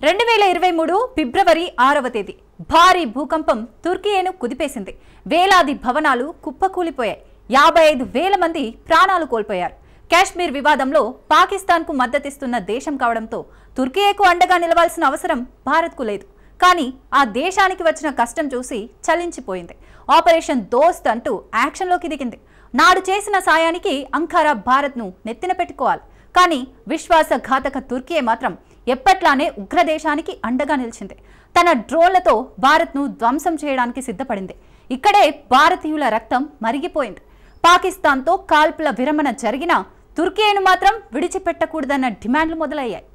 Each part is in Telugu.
2023 ఫిబ్రవరి 6వ తేదీ భారీ భూకంపం తుర్కియేను కుదిపేసింది. వేలాది భవనాలు కుప్పకూలిపోయాయి. 55,000 మంది ప్రాణాలు కోల్పోయారు. కాశ్మీర్ వివాదంలో పాకిస్తాన్కు మద్దతిస్తున్న దేశం కావడంతో తుర్కియేకు అండగా నిలవాల్సిన అవసరం భారత్కు లేదు. కానీ ఆ దేశానికి వచ్చిన కష్టం చూసి చలించిపోయింది. ఆపరేషన్ దోస్త్ అంటూ యాక్షన్లోకి దిగింది. నాడు చేసిన సాయానికి అంకారా భారత్ను నెత్తిన పెట్టుకోవాలి. కానీ విశ్వాసఘాతక తుర్కియే మాత్రం ఎప్పట్లానే ఉగ్రదేశానికి అండగా నిలిచింది. తన డ్రోన్లతో భారత్ను ధ్వంసం చేయడానికి సిద్ధపడింది. ఇక్కడే భారతీయుల రక్తం మరిగిపోయింది. పాకిస్తాన్తో కాల్పుల విరమణ జరిగినా తుర్కియేను మాత్రం విడిచిపెట్టకూడదన్న డిమాండ్లు మొదలయ్యాయి.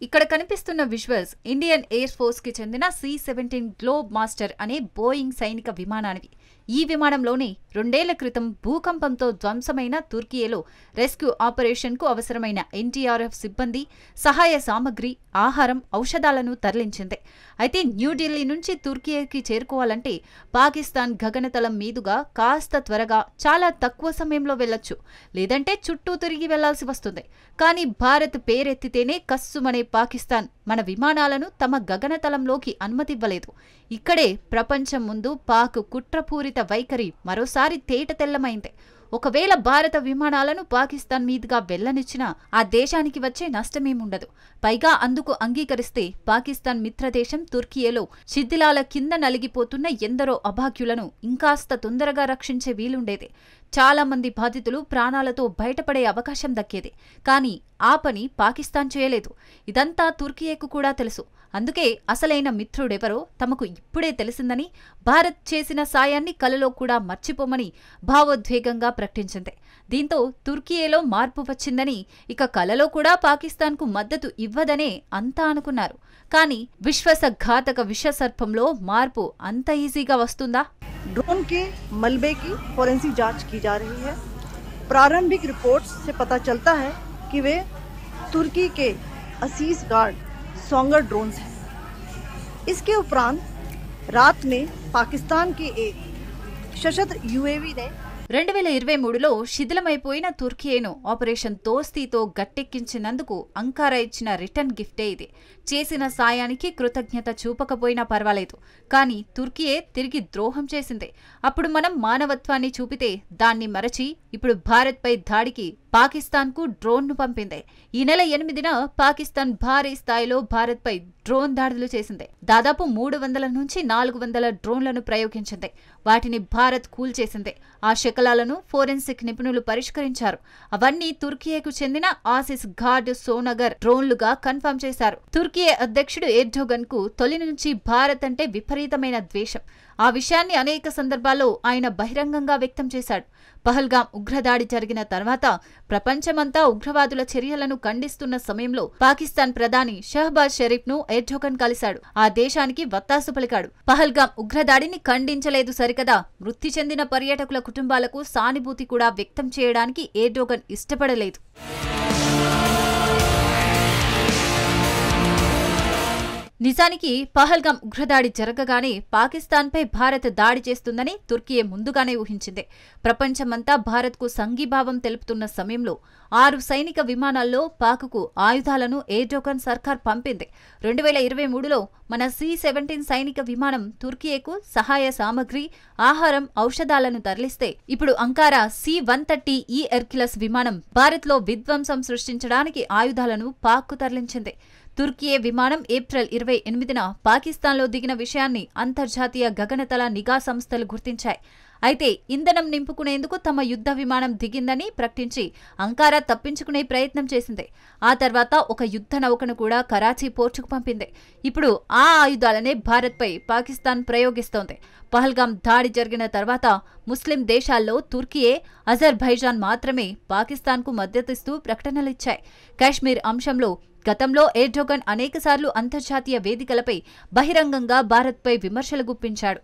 ఇక్కడ కనిపిస్తున్న విజువల్స్ ఇండియన్ ఎయిర్ ఫోర్స్ కి చెందిన C-17 గ్లోబ్ మాస్టర్ అనే బోయింగ్ సైనిక విమానానివి. ఈ విమానంలోనే 2 ఏళ్ల క్రితం భూకంపంతో ధ్వంసమైన తుర్కియేలో రెస్క్యూ ఆపరేషన్ కు అవసరమైన NDRF సిబ్బంది, సహాయ సామగ్రి, ఆహారం, ఔషధాలను తరలించింది. అయితే న్యూఢిల్లీ నుంచి తుర్కియేకి చేరుకోవాలంటే పాకిస్తాన్ గగనతలం మీదుగా కాస్త త్వరగా చాలా తక్కువ సమయంలో వెళ్లొచ్చు, లేదంటే చుట్టూ తిరిగి వెళ్లాల్సి వస్తుంది. కానీ భారత్ పేరెత్తితేనే కస్సుమనే పాకిస్తాన్ మన విమానాలను తమ గగనతలంలోకి అనుమతివ్వలేదు. ఇక్కడే ప్రపంచం ముందు పాక్ కుట్రపూరిత వైఖరి మరోసారి తేటతెల్లమైంది. ఒకవేళ భారత విమానాలను పాకిస్తాన్ మీదుగా వెళ్లనిచ్చినా ఆ దేశానికి వచ్చే నష్టమేముండదు. పైగా అందుకు అంగీకరిస్తే పాకిస్తాన్ మిత్రదేశం తుర్కియేలో శిథిలాల కింద నలిగిపోతున్న ఎందరో అభాగ్యులను ఇంకాస్త తొందరగా రక్షించే వీలుండేది. చాలా మంది బాధితులు ప్రాణాలతో బయటపడే అవకాశం దక్కేది. కానీ ఆ పని పాకిస్తాన్ చేయలేదు. ఇదంతా తుర్కియేకు కూడా తెలుసు. అందుకే అసలైన మిత్రుడెవరో తమకు ఇప్పుడే తెలిసిందని, భారత్ చేసిన సాయాన్ని కలలో కూడా మర్చిపోమని భావోద్వేగంగా ప్రకటించింది. దీంతో తుర్కియేలో మార్పు వచ్చిందని, ఇక కలలో కూడా పాకిస్తాన్కు మద్దతు ఇవ్వదనే అంతా అనుకున్నారు. కానీ విశ్వాసఘాతక విషసర్పంలో మార్పు అంత ఈజీగా వస్తుందా? ड्रोन के मलबे की फोरेंसिक जांच की जा रही है। प्रारंभिक रिपोर्ट्स से पता चलता है कि वे तुर्की के असीस गार्ड सोंगर ड्रोन्स हैं। इसके उपरांत रात में पाकिस्तान के एक सशस्त्र UAV ने 2023లో శిథిలమైపోయిన తుర్కియేను ఆపరేషన్ దోస్తీతో గట్టెక్కించినందుకు అంకారా ఇచ్చిన రిటర్న్ గిఫ్టే ఇది. చేసిన సాయానికి కృతజ్ఞత చూపకపోయినా పర్వాలేదు, కానీ తుర్కియే తిరిగి ద్రోహం చేసింది. అప్పుడు మనం మానవత్వాన్ని చూపితే దాన్ని మరచి ఇప్పుడు భారత్పై దాడికి పాకిస్తాన్కు డ్రోన్ను పంపింది. ఈ నెల 8న పాకిస్తాన్ భారీ స్థాయిలో భారత్పై డ్రోన్ దాడులు చేసింది. దాదాపు 300 నుంచి 400 డ్రోన్లను ప్రయోగించింది. వాటిని భారత్ కూల్చేసింది. ఆ శకలాలను ఫోరెన్సిక్ నిపుణులు పరిష్కరించారు. అవన్నీ తుర్కియేకు చెందిన ఆసిస్ గార్డ్ సోనగర్ డ్రోన్లుగా కన్ఫర్మ్ చేశారు. తుర్కియే అధ్యక్షుడు ఎర్డోగన్ కు తొలి నుంచి భారత్ అంటే విపరీతమైన ద్వేషం. ఆ విషయాన్ని అనేక సందర్భాల్లో ఆయన బహిరంగంగా వ్యక్తం చేశాడు. పహల్గాం ఉగ్రదాడి జరిగిన తర్వాత ప్రపంచమంతా ఉగ్రవాదుల చర్యలను ఖండిస్తున్న సమయంలో పాకిస్తాన్ ప్రధాని షహబాజ్ షరీఫ్ ను ఎర్డోగన్ కలిశాడు. ఆ దేశానికి వత్తాసు పలికాడు. పహల్గాం ఉగ్రదాడిని ఖండించలేదు సరికదా, మృతి చెందిన పర్యాటకుల కుటుంబాలకు సానుభూతి కూడా వ్యక్తం చేయడానికి ఎర్డోగన్ ఇష్టపడలేదు. నిజానికి పహల్గాం ఉగ్రదాడి జరగగానే పాకిస్తాన్పై భారత్ దాడి చేస్తుందని తుర్కియే ముందుగానే ఊహించింది. ప్రపంచమంతా భారత్కు సంఘీభావం తెలుపుతున్న సమయంలో 6 సైనిక విమానాల్లో పాక్కు ఆయుధాలను ఎర్డోగన్ సర్కార్ పంపింది. 2023లో మన C-17 సైనిక విమానం తుర్కియేకు సహాయ సామగ్రి, ఆహారం, ఔషధాలను తరలిస్తే ఇప్పుడు అంకారా C-130E హెర్క్యులస్ విమానం భారత్లో విధ్వంసం సృష్టించడానికి ఆయుధాలను పాక్కు తరలించింది. తుర్కియే విమానం ఏప్రిల్ 28న పాకిస్తాన్లో దిగిన విషయాన్ని అంతర్జాతీయ గగనతల నిఘా సంస్థలు గుర్తించాయి. అయితే ఇంధనం నింపుకునేందుకు తమ యుద్ధ విమానం దిగిందని ప్రకటించి అంకారా తప్పించుకునే ప్రయత్నం చేసింది. ఆ తర్వాత ఒక యుద్ధ నౌకను కూడా కరాచీ పోర్టుకు పంపింది. ఇప్పుడు ఆ ఆయుధాలనే భారత్పై పాకిస్తాన్ ప్రయోగిస్తోంది. పహల్గాం దాడి జరిగిన తర్వాత ముస్లిం దేశాల్లో తుర్కియే, అజర్బైజాన్ మాత్రమే పాకిస్తాన్కు మద్దతిస్తూ ప్రకటనలిచ్చాయి. కాశ్మీర్ అంశంలో గతంలో ఎర్డోగన్ అనేకసార్లు అంతర్జాతీయ వేదికలపై బహిరంగంగా భారత్పై విమర్శలు గుప్పించాడు.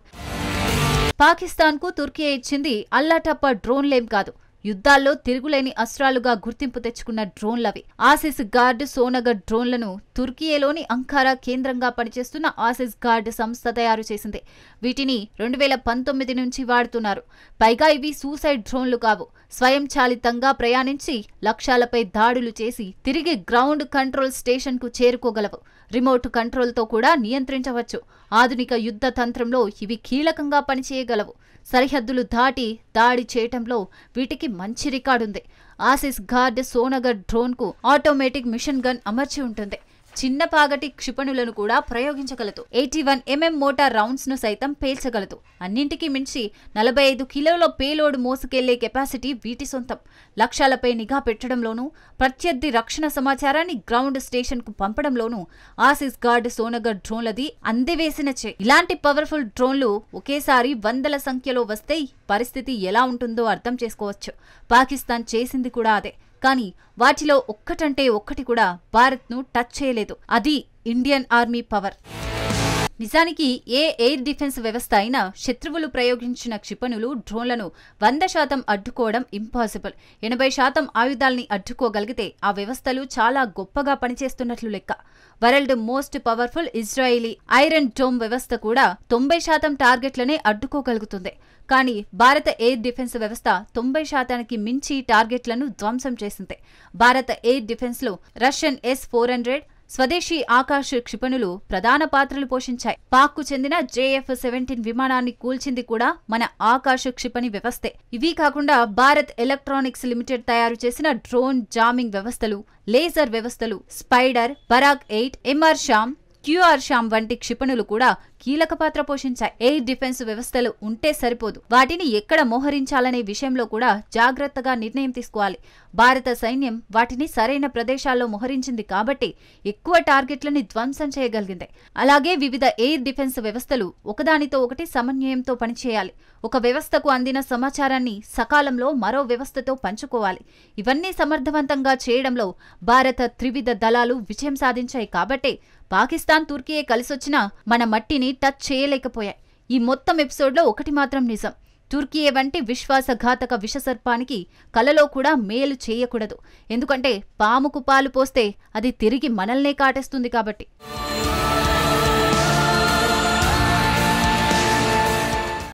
పాకిస్తాన్కు తుర్కియే ఇచ్చింది అల్లాటప్ప డ్రోన్లేం కాదు, యుద్ధాల్లో తిరుగులేని అస్త్రాలుగా గుర్తింపు తెచ్చుకున్న డ్రోన్లవి. ఆసిస్ గార్డ్ సోనగర్ డ్రోన్లను తుర్కియేలోని అంకారా కేంద్రంగా పనిచేస్తున్న ఆసిస్ గార్డ్ సంస్థ తయారు చేసింది. వీటిని 2019 నుంచి వాడుతున్నారు. పైగా ఇవి సూసైడ్ డ్రోన్లు కావు. స్వయంచాలితంగా ప్రయాణించి లక్ష్యాలపై దాడులు చేసి తిరిగి గ్రౌండ్ కంట్రోల్ స్టేషన్కు చేరుకోగలవు. రిమోట్ కంట్రోల్తో కూడా నియంత్రించవచ్చు. ఆధునిక యుద్ధ తంత్రంలో ఇవి కీలకంగా పనిచేయగలవు. సరిహద్దులు దాటి దాడి చేయటంలో వీటికి మంచి రికార్డుంది. ఆసిస్ గార్డ్ సోనగర్ డ్రోన్కు ఆటోమేటిక్ మిషన్ గన్ అమర్చి ఉంటుంది. చిన్నపాగటి క్షిపణులను కూడా ప్రయోగించగలదు. 81mm మోటార్ రౌండ్స్ ను సైతం పేల్చగలదు. అన్నింటికీ మించి 45 కిలోల పేలోడ్ మోసుకెళ్లే కెపాసిటీ వీటి సొంతం. లక్ష్యాలపై నిఘా పెట్టడంలోనూ, ప్రత్యర్థి రక్షణ సమాచారాన్ని గ్రౌండ్ స్టేషన్ కు పంపడంలోనూ ఆసిస్ గార్డ్ సోనగర్ డ్రోన్లది అందివేసిన చే. ఇలాంటి పవర్ఫుల్ డ్రోన్లు ఒకేసారి వందల సంఖ్యలో వస్తే పరిస్థితి ఎలా ఉంటుందో అర్థం చేసుకోవచ్చు. పాకిస్తాన్ చేసింది కూడా అదే. కానీ వాటిలో ఒక్కటంటే ఒక్కటి కూడా భారత్ను టచ్ చేయలేదు. అది ఇండియన్ ఆర్మీ పవర్. నిజానికి ఏ ఎయిర్ డిఫెన్స్ వ్యవస్థ అయినా శత్రువులు ప్రయోగించిన క్షిపణులు, డ్రోన్లను 100% అడ్డుకోవడం ఇంపాసిబుల్. 80% ఆయుధాల్ని అడ్డుకోగలిగితే ఆ వ్యవస్థలు చాలా గొప్పగా పనిచేస్తున్నట్లు లెక్క. World most powerful Israeli iron dome వ్యవస్థ కూడా 90% టార్గెట్లనే అడ్డుకోగలుగుతుంది. కానీ భారత ఎయిర్ డిఫెన్స్ వ్యవస్థ 90%కి మించి టార్గెట్లను ధ్వంసం చేసింది. భారత ఎయిర్ డిఫెన్స్లో రష్యన్ S-400 స్వదేశీ ఆకాశ క్షిపణులు ప్రధాన పాత్రలు పోషించాయి. పాక్కు చెందిన JF-17 విమానాన్ని కూల్చింది కూడా మన ఆకాశ క్షిపణి వ్యవస్థే. ఇవి కాకుండా భారత్ ఎలక్ట్రానిక్స్ లిమిటెడ్ తయారు చేసిన డ్రోన్ జామింగ్ వ్యవస్థలు, లేజర్ వ్యవస్థలు, spider, Barak 8, MR SAM, QR SAM వంటి క్షిపణులు కూడా కీలక పాత్ర పోషించాయి. ఎయిర్ డిఫెన్స్ వ్యవస్థలు ఉంటే సరిపోదు, వాటిని ఎక్కడ మోహరించాలనే విషయంలో కూడా జాగ్రత్తగా నిర్ణయం తీసుకోవాలి. భారత సైన్యం వాటిని సరైన ప్రదేశాల్లో మోహరించింది కాబట్టి ఎక్కువ టార్గెట్లని ధ్వంసం చేయగలిగింది. అలాగే వివిధ ఎయిర్ డిఫెన్స్ వ్యవస్థలు ఒకదానితో ఒకటి సమన్వయంతో పనిచేయాలి. ఒక వ్యవస్థకు అందిన సమాచారాన్ని సకాలంలో మరో వ్యవస్థతో పంచుకోవాలి. ఇవన్నీ సమర్థవంతంగా చేయడంలో భారత త్రివిధ దళాలు విజయం సాధించాయి. కాబట్టి పాకిస్తాన్, తుర్కీయే కలిసొచ్చినా మన మట్టిని టచ్ చేయలేకపోయాయి. ఈ మొత్తం ఎపిసోడ్లో ఒకటి మాత్రం నిజం: తుర్కీయే వంటి విశ్వాసఘాతక విషసర్పానికి కలలో కూడా మేలు చేయకూడదు. ఎందుకంటే పాముకు పాలు పోస్తే అది తిరిగి మనల్నే కాటేస్తుంది కాబట్టి.